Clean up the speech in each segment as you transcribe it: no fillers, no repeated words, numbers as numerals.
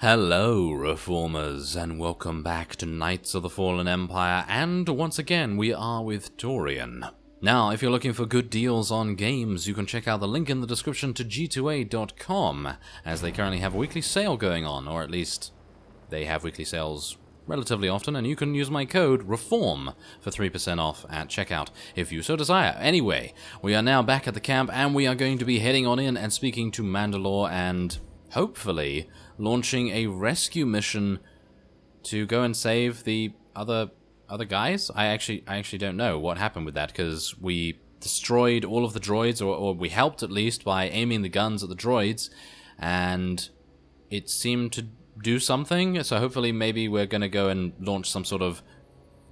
Hello, Reformers, and welcome back to Knights of the Fallen Empire, and once again, we are with Torian. Now, if you're looking for good deals on games, you can check out the link in the description to g2a.com, as they currently have a weekly sale going on, or at least, they have weekly sales relatively often, and you can use my code REFORM for 3% off at checkout, if you so desire. Anyway, we are now back at the camp, and we are going to be heading on in and speaking to Mandalore and, hopefully, launching a rescue mission to go and save the other guys. I actually don't know what happened with that, because we destroyed all of the droids, or we helped at least by aiming the guns at the droids, and it seemed to do something. So hopefully, maybe we're gonna go and launch some sort of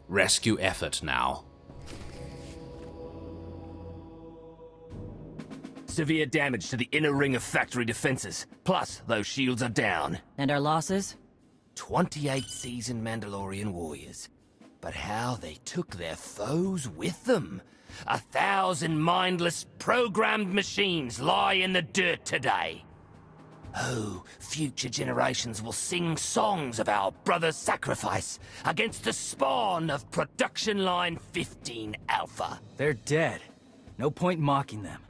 rescue effort now. Severe damage to the inner ring of factory defenses. Plus, those shields are down. And our losses? 28 seasoned Mandalorian warriors. But how they took their foes with them. 1,000 mindless, programmed machines lie in the dirt today. Oh, future generations will sing songs of our brother's sacrifice against the spawn of Production Line 15 Alpha. They're dead. No point mocking them.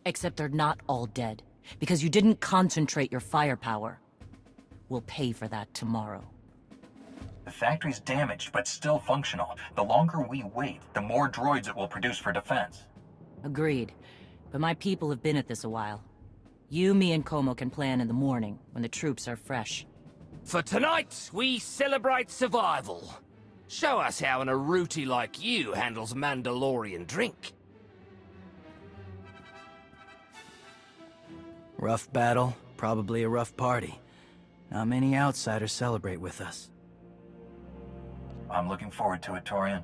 Except they're not all dead, because you didn't concentrate your firepower. We'll pay for that tomorrow. The factory's damaged, but still functional. The longer we wait, the more droids it will produce for defense. Agreed. But my people have been at this a while. You, me, and Como can plan in the morning, when the troops are fresh. For tonight, we celebrate survival. Show us how an Aruti like you handles Mandalorian drink. Rough battle, probably a rough party. Not many outsiders celebrate with us. I'm looking forward to it, Torian.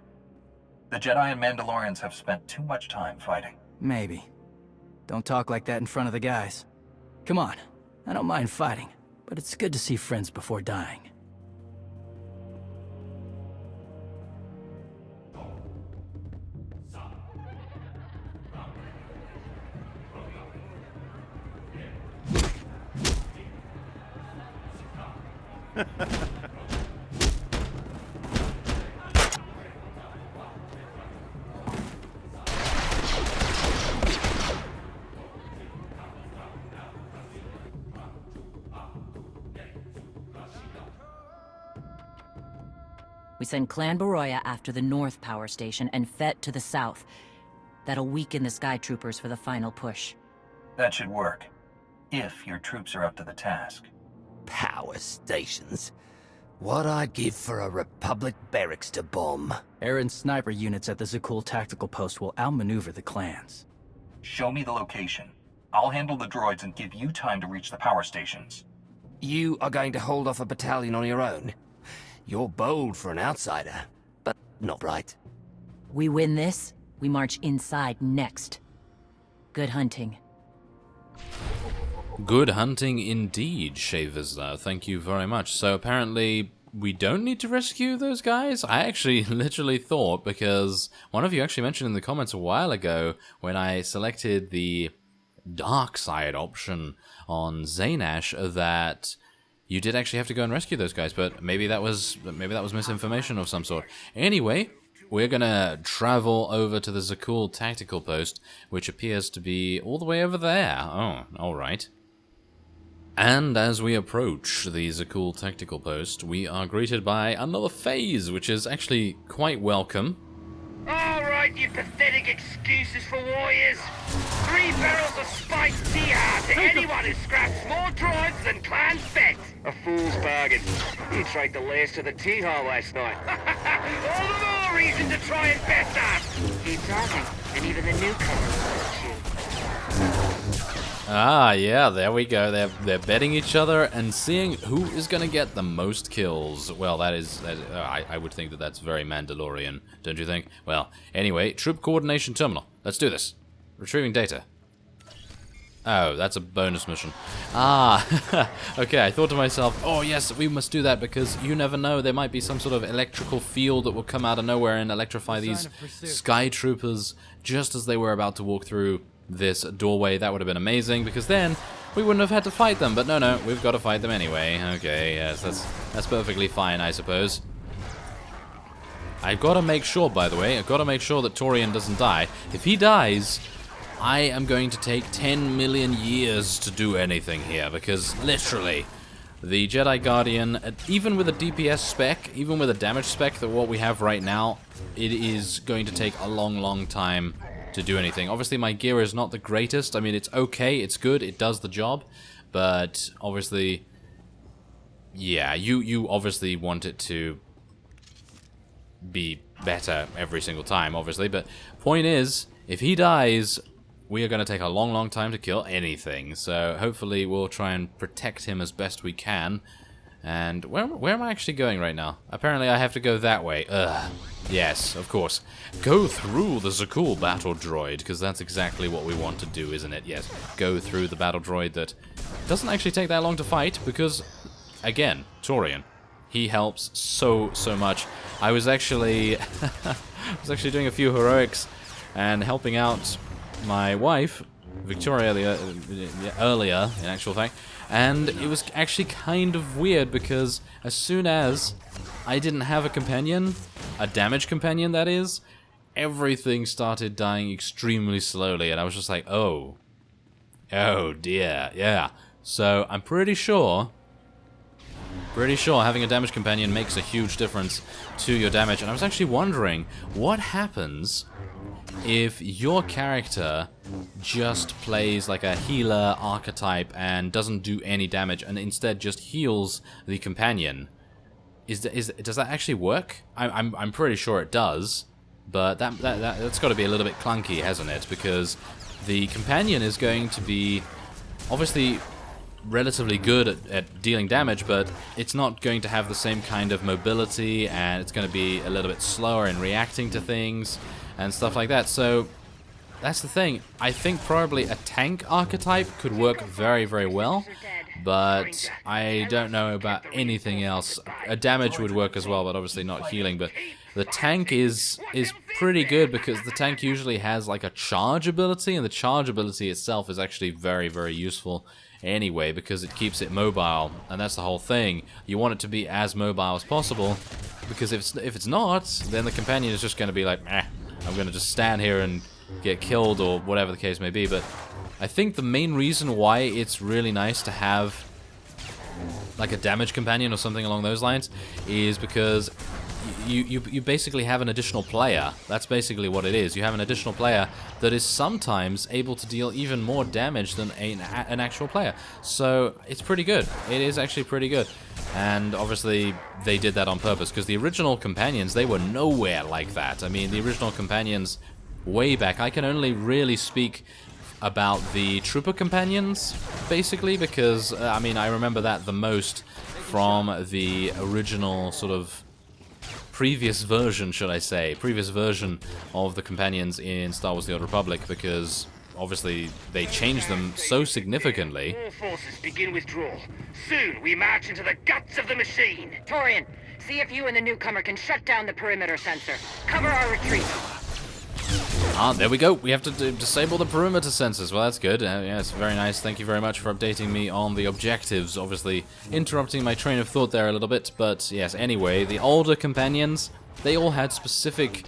The Jedi and Mandalorians have spent too much time fighting. Maybe. Don't talk like that in front of the guys. Come on, I don't mind fighting, but it's good to see friends before dying. We send Clan Baroya after the North Power Station and Fett to the south. That'll weaken the Sky Troopers for the final push. That should work. If your troops are up to the task. Power stations. What I'd give for a Republic barracks to bomb. Aaron's sniper units at the Zakul tactical post will outmaneuver the clans. Show me the location. I'll handle the droids and give you time to reach the power stations. You are going to hold off a battalion on your own? You're bold for an outsider, but not right. We win this, we march inside next. Good hunting. Good hunting indeed, Shavers. Thank you very much. So apparently we don't need to rescue those guys? I actually literally thought, because one of you actually mentioned in the comments a while ago when I selected the dark side option on Zaynash, that you did actually have to go and rescue those guys, but maybe that was misinformation of some sort. Anyway, we're gonna travel over to the Zakul tactical post, which appears to be all the way over there. Oh, alright. And as we approach the Zakul tactical post, we are greeted by another phase, which is actually quite welcome. Alright, you pathetic excuses for warriors. 3 barrels of spiced tea to anyone who scraps more droids than Clan Fett. A fool's bargain. You drank the last of the tea last night. All the more reason to try and best us. Keep talking, and even the newcomers will you. Ah, yeah, there we go. They're betting each other and seeing who is going to get the most kills. Well, I would think that that's very Mandalorian, don't you think? Well, anyway, troop coordination terminal. Let's do this. Retrieving data. Oh, that's a bonus mission. Ah, okay, I thought to myself, oh yes, we must do that because you never know, there might be some sort of electrical field that will come out of nowhere and electrify these Sky Troopers just as they were about to walk through this doorway. That would have been amazing, because then we wouldn't have had to fight them. But no, we've got to fight them anyway. Okay, yes, that's perfectly fine, I suppose. I've got to make sure, by the way, I've got to make sure that Torian doesn't die. If he dies, I am going to take 10 million years to do anything here, because literally, the Jedi Guardian, even with a DPS spec, even with a damage spec that what we have right now, it is going to take a long time to do anything. Obviously, my gear is not the greatest. I mean, it's okay, it's good, it does the job, but obviously, yeah, you obviously want it to be better every single time, obviously, but point is, if he dies, we are going to take a long time to kill anything, so hopefully we'll try and protect him as best we can. And where am I actually going right now? Apparently I have to go that way. Ugh. Yes, of course. Go through the Zakul battle droid, because that's exactly what we want to do, isn't it? Yes, go through the battle droid that doesn't actually take that long to fight, because, again, Torian. He helps so much. I was actually doing a few heroics and helping out my wife, Victoria, earlier, in actual fact, and it was actually kind of weird because as soon as I didn't have a companion, a damage companion that is, everything started dying extremely slowly, and I was just like, oh dear, yeah. So I'm pretty sure having a damage companion makes a huge difference to your damage. And I was actually wondering, what happens if your character just plays like a healer archetype and doesn't do any damage and instead just heals the companion? Does that actually work? I'm pretty sure it does, but that's got to be a little bit clunky, hasn't it? Because the companion is going to be obviously relatively good at dealing damage, but it's not going to have the same kind of mobility, and it's going to be a little bit slower in reacting to things and stuff like that. So that's the thing. I think probably a tank archetype could work very well, but I don't know about anything else. A damage would work as well, but obviously not healing. But the tank is pretty good because the tank usually has like a charge ability, and the charge ability itself is actually very useful anyway, because it keeps it mobile, and that's the whole thing. You want it to be as mobile as possible, because if it's not, then the companion is just going to be like, I'm going to just stand here and get killed, or whatever the case may be. But I think the main reason why it's really nice to have like a damage companion or something along those lines is because you basically have an additional player. That's basically what it is. You have an additional player that is sometimes able to deal even more damage than an actual player. So it's pretty good. It is actually pretty good. And obviously they did that on purpose, because the original companions, they were nowhere like that. I mean, the original companions way back, I can only really speak about the trooper companions, basically, because, I mean, I remember that the most from the original sort of previous version, should I say, previous version of the companions in Star Wars The Old Republic, because obviously they changed them so significantly. All forces begin withdrawal. Soon we march into the guts of the machine. Torian, see if you and the newcomer can shut down the perimeter sensor. Cover our retreat. Ah, there we go. We have to disable the perimeter sensors. Well, that's good. Yeah, it's very nice. Thank you very much for updating me on the objectives. Obviously, interrupting my train of thought there a little bit. But yes, anyway, the older companions, they all had specific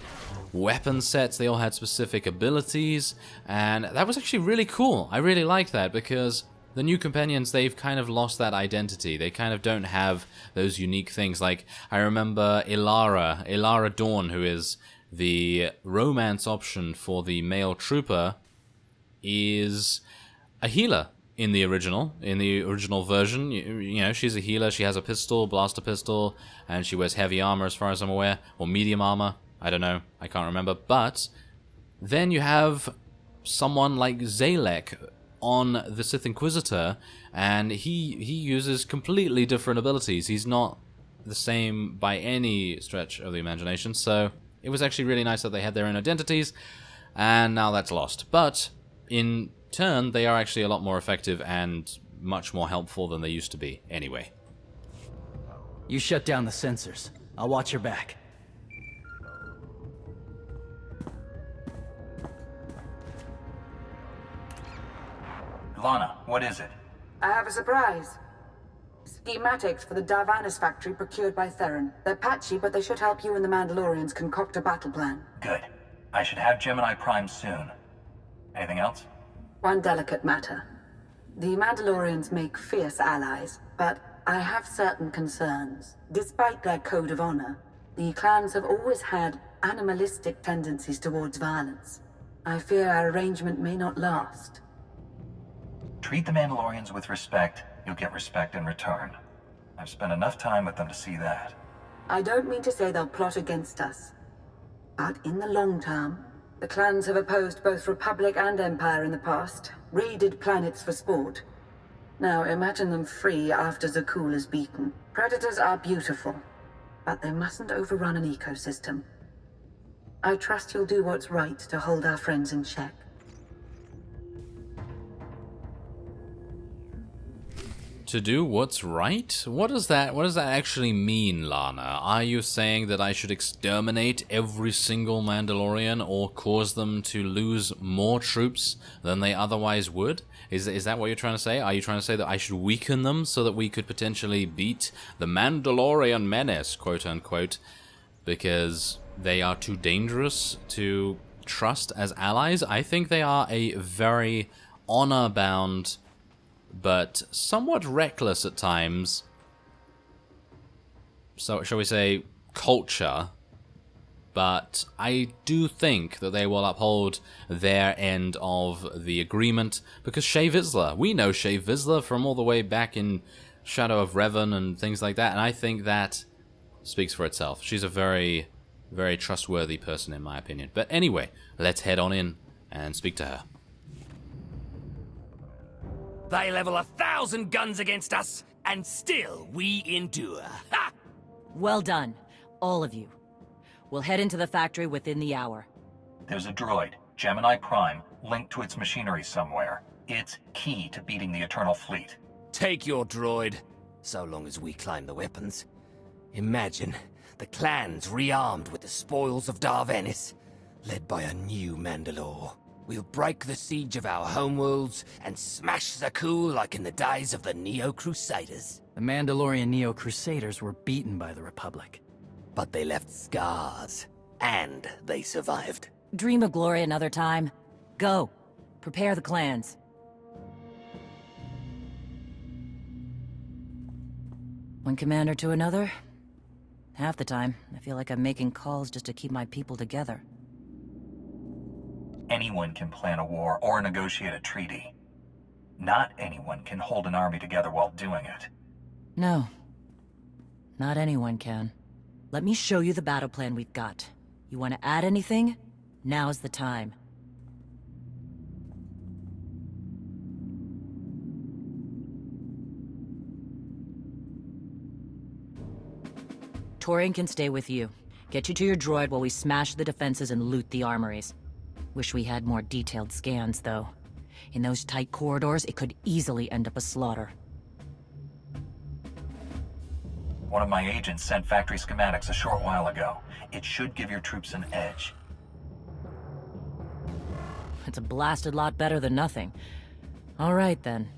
weapon sets. They all had specific abilities. And that was actually really cool. I really liked that, because the new companions, they've kind of lost that identity. They kind of don't have those unique things. Like, I remember Ilara Dawn, who is the romance option for the male trooper, is a healer in the original version. You know, she's a healer. She has a pistol, blaster pistol, and she wears heavy armor as far as I'm aware, or medium armor. I don't know. I can't remember. But then you have someone like Zalek on the Sith Inquisitor, and he uses completely different abilities. He's not the same by any stretch of the imagination, so it was actually really nice that they had their own identities, and now that's lost. But in turn, they are actually a lot more effective and much more helpful than they used to be anyway. You shut down the sensors. I'll watch your back. Lana, what is it? I have a surprise. Schematics for the Darvanis factory procured by Theron. They're patchy, but they should help you and the Mandalorians concoct a battle plan. Good. I should have Gemini Prime soon. Anything else? One delicate matter. The Mandalorians make fierce allies, but I have certain concerns. Despite their code of honor, the clans have always had animalistic tendencies towards violence. I fear our arrangement may not last. Treat the Mandalorians with respect, you'll get respect in return. I've spent enough time with them to see that. I don't mean to say they'll plot against us. But in the long term, the clans have opposed both Republic and Empire in the past, raided planets for sport. Now imagine them free after Zakul is beaten. Predators are beautiful, but they mustn't overrun an ecosystem. I trust you'll do what's right to hold our friends in check. To do what's right? What does that actually mean, Lana? Are you saying that I should exterminate every single Mandalorian or cause them to lose more troops than they otherwise would? Is that what you're trying to say? Are you trying to say that I should weaken them so that we could potentially beat the Mandalorian menace, quote unquote, because they are too dangerous to trust as allies? I think they are a very honor-bound but somewhat reckless at times, so shall we say, culture. But I do think that they will uphold their end of the agreement, because Shae Vizsla, we know Shae Vizsla from all the way back in Shadow of Revan and things like that, and I think that speaks for itself. She's a very, very trustworthy person in my opinion. But anyway, let's head on in and speak to her. They level 1,000 guns against us, and still we endure. Ha! Well done, all of you. We'll head into the factory within the hour. There's a droid, Gemini Prime, linked to its machinery somewhere. It's key to beating the Eternal Fleet. Take your droid, so long as we climb the weapons. Imagine the clans rearmed with the spoils of Darvanis, led by a new Mandalore. We'll break the siege of our homeworlds and smash Zakul like in the days of the Neo-Crusaders. The Mandalorian Neo-Crusaders were beaten by the Republic. But they left scars, and they survived. Dream of glory another time. Go. Prepare the clans. One commander to another. Half the time, I feel like I'm making calls just to keep my people together. Anyone can plan a war or negotiate a treaty. Not anyone can hold an army together while doing it. No. Not anyone can. Let me show you the battle plan we've got. You want to add anything? Now's the time. Torian can stay with you. Get you to your droid while we smash the defenses and loot the armories. Wish we had more detailed scans, though. In those tight corridors, it could easily end up a slaughter. One of my agents sent factory schematics a short while ago. It should give your troops an edge. It's a blasted lot better than nothing. All right, then.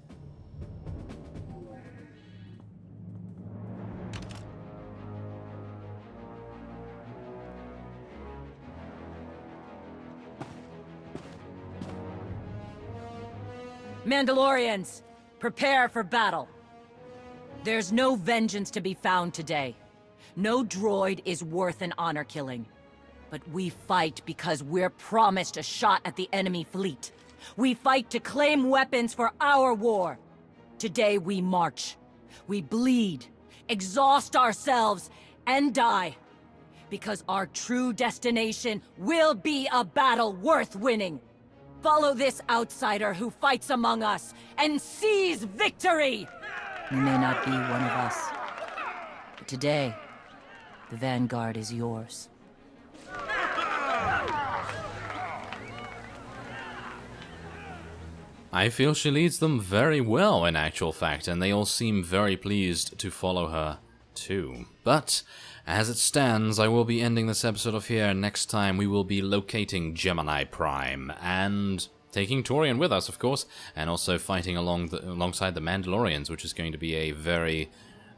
Mandalorians, prepare for battle. There's no vengeance to be found today. No droid is worth an honor killing. But we fight because we're promised a shot at the enemy fleet. We fight to claim weapons for our war. Today we march. We bleed, exhaust ourselves, and die. Because our true destination will be a battle worth winning. Follow this outsider who fights among us and seize victory! You may not be one of us, but today, the Vanguard is yours. I feel she leads them very well in actual fact, and they all seem very pleased to follow her too. But as it stands, I will be ending this episode off here. Next time we will be locating Gemini Prime and taking Torian with us, of course, and also fighting alongside the Mandalorians, which is going to be a very,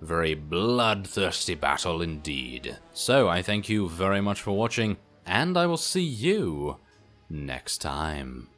very bloodthirsty battle indeed. So, I thank you very much for watching, and I will see you next time.